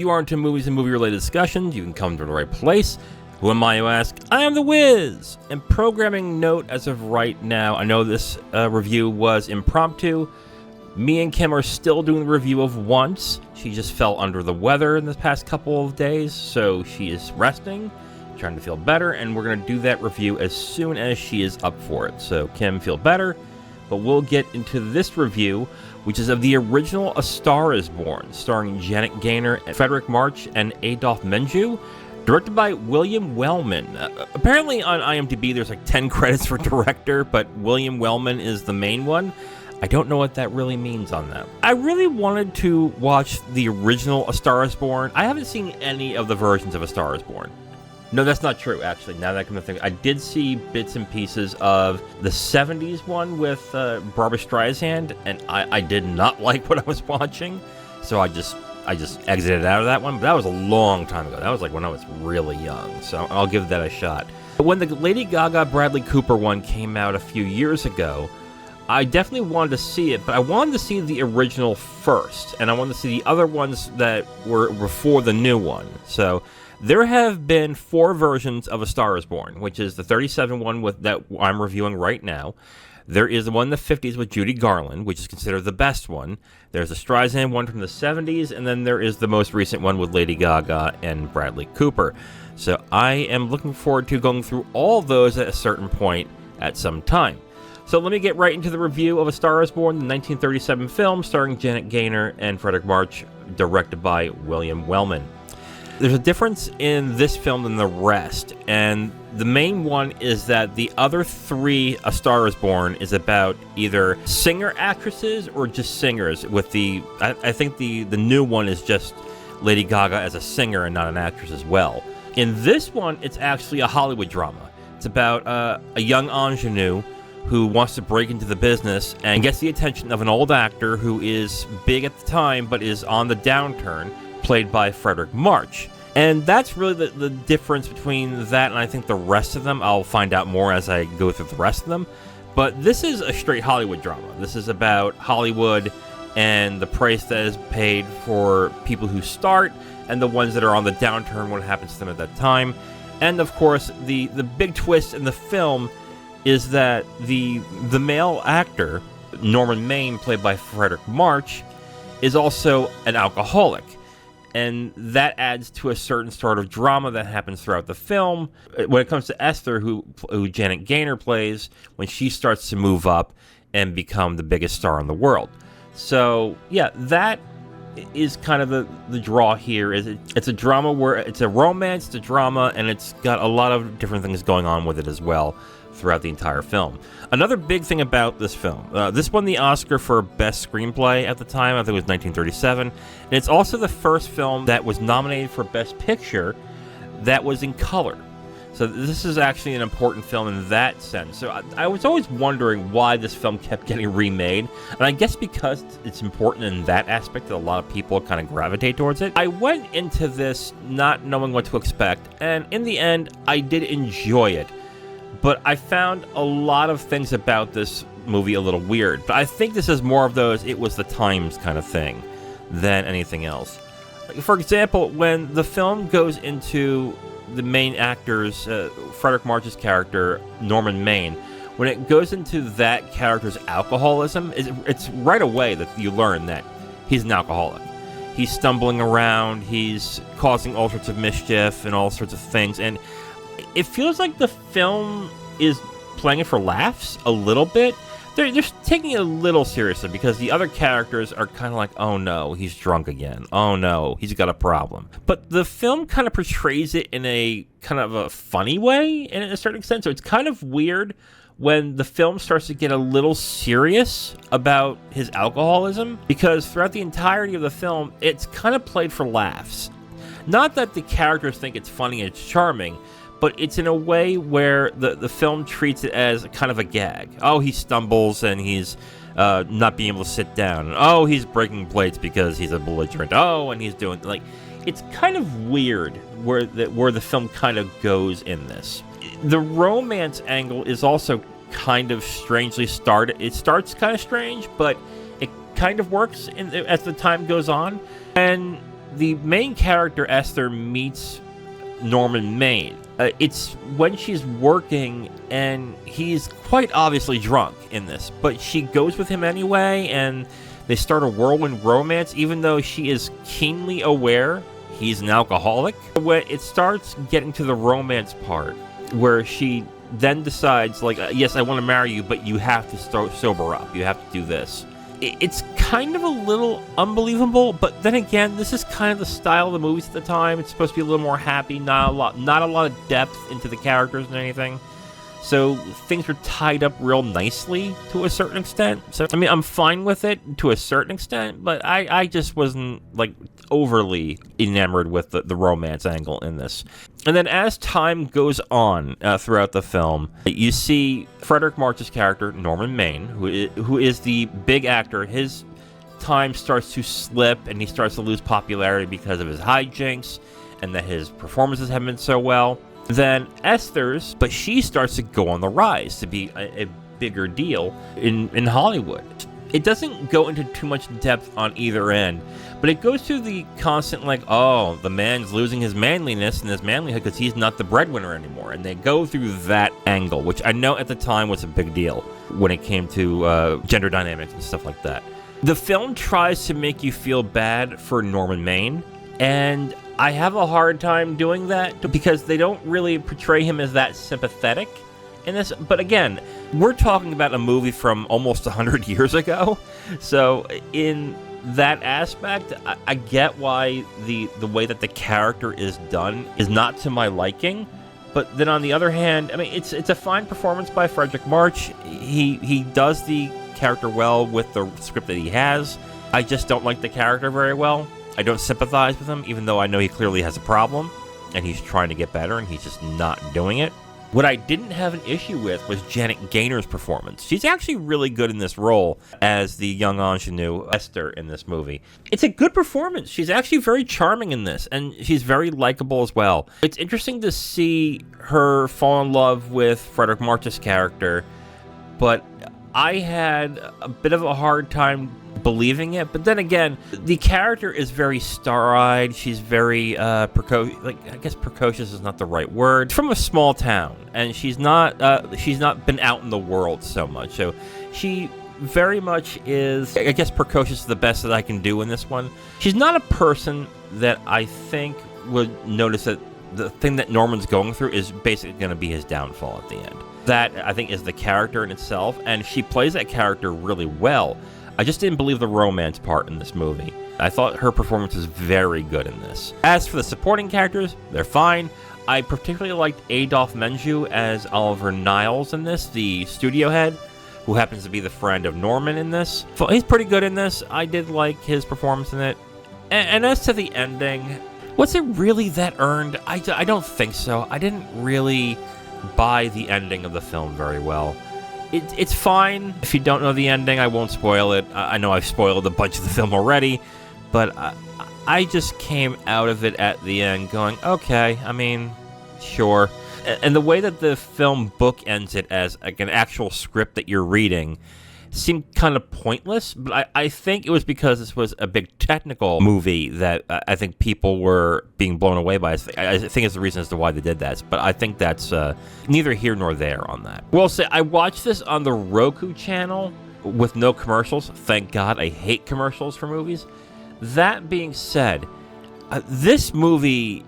you are into movies and movie-related discussions, you can come to the right place. Who am I, you ask? I am The Wiz! And programming note as of right now, I know this review was impromptu. Me and Kim are still doing the review of Once. She just fell under the weather in the past couple of days, so she is resting, trying to feel better, and we're going to do that review as soon as she is up for it. So, Kim, feel better. But we'll get into this review, which is of the original A Star Is Born, starring Janet Gaynor, Fredric March, and Adolphe Menjou, directed by William Wellman. Apparently on IMDb there's like 10 credits for director, but William Wellman is the main one. I don't know what that really means on that. I really wanted to watch the original A Star Is Born. I haven't seen any of the versions of A Star Is Born. No, that's not true, actually, now that I come to think. I did see bits and pieces of the 70s one with Barbra Streisand, and I did not like what I was watching, so I just exited out of that one. But that was a long time ago. That was like when I was really young, so I'll give that a shot. But when the Lady Gaga Bradley Cooper one came out a few years ago, I definitely wanted to see it, but I wanted to see the original first, and I wanted to see the other ones that were before the new one. So there have been 4 versions of A Star Is Born, which is the 37 one that I'm reviewing right now. There is the one in the 50s with Judy Garland, which is considered the best one. There's the Streisand one from the 70s, and then there is the most recent one with Lady Gaga and Bradley Cooper. So I am looking forward to going through all those at a certain point at some time. So let me get right into the review of A Star Is Born, the 1937 film starring Janet Gaynor and Fredric March, directed by William Wellman. There's a difference in this film than the rest, and the main one is that the other 3 A Star Is Born is about either singer-actresses or just singers, with I think the new one is just Lady Gaga as a singer and not an actress as well. In this one, it's actually a Hollywood drama. It's about a young ingenue who wants to break into the business and gets the attention of an old actor who is big at the time but is on the downturn, played by Fredric March. And that's really the difference between that and I think the rest of them. I'll find out more as I go through the rest of them. But this is a straight Hollywood drama. This is about Hollywood and the price that is paid for people who start and the ones that are on the downturn, what happens to them at that time. And of course, the big twist in the film is that the male actor, Norman Maine, played by Fredric March, is also an alcoholic. And that adds to a certain sort of drama that happens throughout the film. When it comes to Esther, who Janet Gaynor plays, when she starts to move up and become the biggest star in the world. So, yeah, that is kind of the draw here. It's a drama where it's a romance, it's a drama, and it's got a lot of different things going on with it as well throughout the entire film. Another big thing about this film, this won the Oscar for Best Screenplay at the time. I think it was 1937. And it's also the first film that was nominated for Best Picture that was in color. So this is actually an important film in that sense. So I was always wondering why this film kept getting remade. And I guess because it's important in that aspect that a lot of people kind of gravitate towards it. I went into this not knowing what to expect. And in the end, I did enjoy it. But I found a lot of things about this movie a little weird. But I think this is more of those it was the times kind of thing than anything else. For example, when the film goes into the main actor's, Fredric March's character, Norman Maine, when it goes into that character's alcoholism, it's right away that you learn that he's an alcoholic. He's stumbling around, he's causing all sorts of mischief and all sorts of things, and it feels like the film is playing it for laughs a little bit. They're taking it a little seriously because the other characters are kind of like, oh no, he's drunk again. Oh no, he's got a problem. But the film kind of portrays it in a kind of a funny way in a certain extent. So it's kind of weird when the film starts to get a little serious about his alcoholism, because throughout the entirety of the film, it's kind of played for laughs. Not that the characters think it's funny and it's charming, but it's in a way where the film treats it as kind of a gag. Oh, he stumbles and he's not being able to sit down. Oh, he's breaking plates because he's a belligerent. Oh, and he's doing, like, it's kind of weird where the film kind of goes in this. The romance angle is also kind of strangely started. It starts kind of strange, but it kind of works as the time goes on. And the main character, Esther, meets Norman Maine. It's when she's working, and he's quite obviously drunk in this, but she goes with him anyway, and they start a whirlwind romance, even though she is keenly aware he's an alcoholic. When it starts getting to the romance part, where she then decides, like, yes, I want to marry you, but you have to start sober up. You have to do this. It's kind of a little unbelievable, but then again, this is kind of the style of the movies at the time. It's supposed to be a little more happy, not a lot of depth into the characters and anything. So things were tied up real nicely to a certain extent. So, I mean, I'm fine with it to a certain extent, but I just wasn't, like, overly enamored with the romance angle in this. And then as time goes on throughout the film, you see Fredric March's character, Norman Maine, who is the big actor. His time starts to slip, and he starts to lose popularity because of his hijinks, and that his performances haven't been so well. Then Esther's, but she starts to go on the rise to be a bigger deal in Hollywood. It doesn't go into too much depth on either end, but it goes to the constant, like, oh, the man's losing his manliness and his manlyhood because he's not the breadwinner anymore. And they go through that angle, which I know at the time was a big deal when it came to gender dynamics and stuff like that. The film tries to make you feel bad for Norman Maine, and I have a hard time doing that because they don't really portray him as that sympathetic in this. But again, we're talking about a movie from almost 100 years ago. So in that aspect, I get why the way that the character is done is not to my liking. But then on the other hand, I mean, it's a fine performance by Fredric March. He does the character well with the script that he has. I just don't like the character very well. I don't sympathize with him, even though I know he clearly has a problem, and he's trying to get better, and he's just not doing it. What I didn't have an issue with was Janet Gaynor's performance. She's actually really good in this role as the young ingenue Esther in this movie. It's a good performance. She's actually very charming in this, and she's very likable as well. It's interesting to see her fall in love with Fredric March's character, but I had a bit of a hard time believing it. But then again, the character is very star-eyed. She's very precocious. Like, I guess precocious is not the right word. From a small town, and she's not been out in the world so much. So she very much is, I guess precocious is the best that I can do in this one. She's not a person that I think would notice that the thing that Norman's going through is basically going to be his downfall at the end. That, I think, is the character in itself, and she plays that character really well. I just didn't believe the romance part in this movie. I thought her performance was very good in this. As for the supporting characters, they're fine. I particularly liked Adolphe Menjou as Oliver Niles in this, the studio head, who happens to be the friend of Norman in this. So he's pretty good in this. I did like his performance in it. And as to the ending, was it really that earned? I don't think so. I didn't really buy the ending of the film very well. It's fine. If you don't know the ending, I won't spoil it. I know I've spoiled a bunch of the film already, but I just came out of it at the end going, okay, I mean, sure. And the way that the film bookends it as like an actual script that you're reading seemed kind of pointless, but I think it was because this was a big technical movie that I think people were being blown away by. I think it's the reason as to why they did that, but I think that's neither here nor there on that. Well, say I watched this on the Roku channel with no commercials. Thank God. I hate commercials for movies. That being said, this movie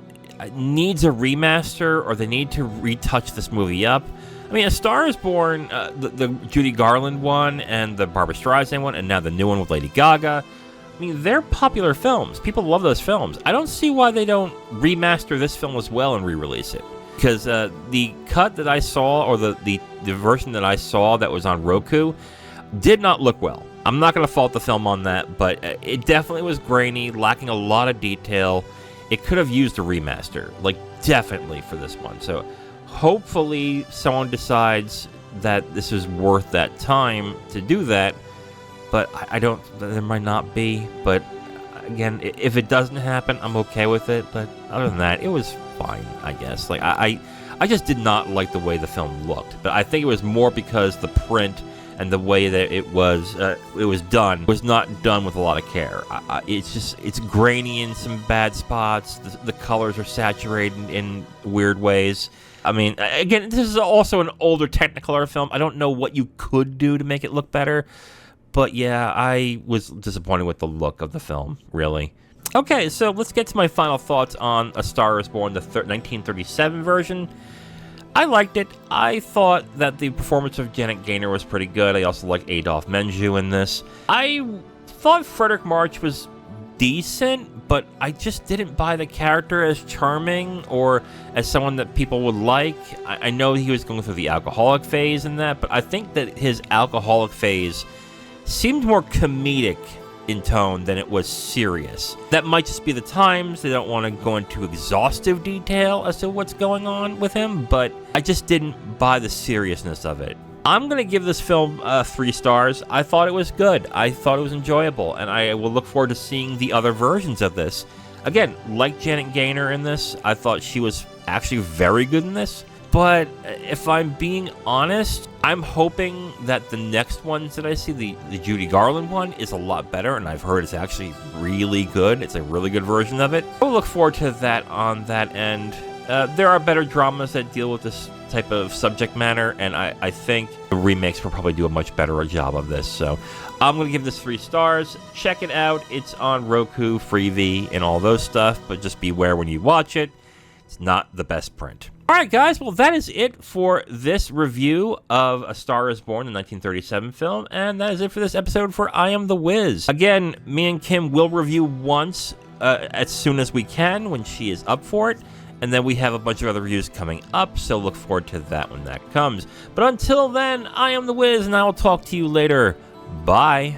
needs a remaster, or they need to retouch this movie up. I mean, A Star Is Born, the Judy Garland one, and the Barbra Streisand one, and now the new one with Lady Gaga. I mean, they're popular films. People love those films. I don't see why they don't remaster this film as well and re-release it. Because the cut that I saw, or the version that I saw that was on Roku, did not look well. I'm not going to fault the film on that, but it definitely was grainy, lacking a lot of detail. It could have used a remaster, like, definitely for this one. So hopefully someone decides that this is worth that time to do that, but I don't, there might not be, but again, if it doesn't happen, I'm okay with it, but other than that, it was fine, I guess. Like, I just did not like the way the film looked, but I think it was more because the print and the way that it was done was not done with a lot of care. It's grainy in some bad spots. The colors are saturated in weird ways. I mean, again, this is also an older Technicolor film. I don't know what you could do to make it look better, but yeah, I was disappointed with the look of the film, really. Okay, so let's get to my final thoughts on A Star Is Born, the 1937 version. I liked it. I thought that the performance of Janet Gaynor was pretty good. I also like Adolphe Menjou in this. I thought Fredric March was decent, but I just didn't buy the character as charming or as someone that people would like. I know he was going through the alcoholic phase in that, but I think that his alcoholic phase seemed more comedic in tone than it was serious. That might just be the times. They don't want to go into exhaustive detail as to what's going on with him, but I just didn't buy the seriousness of it. I'm going to give this film 3 stars. I thought it was good. I thought it was enjoyable, and I will look forward to seeing the other versions of this. Again, like Janet Gaynor in this, I thought she was actually very good in this. But if I'm being honest, I'm hoping that the next ones that I see, the Judy Garland one, is a lot better, and I've heard it's actually really good. It's a really good version of it. I'll look forward to that on that end. There are better dramas that deal with this type of subject matter, and I think the remakes will probably do a much better job of this. So I'm going to give this 3 stars. Check it out. It's on Roku, Freevee, and all those stuff, but just beware when you watch it. It's not the best print. Alright guys, well that is it for this review of A Star Is Born, the 1937 film, and that is it for this episode for I Am The Wiz. Again, me and Kim will review once as soon as we can when she is up for it, and then we have a bunch of other reviews coming up, so look forward to that when that comes. But until then, I am The Wiz, and I will talk to you later. Bye.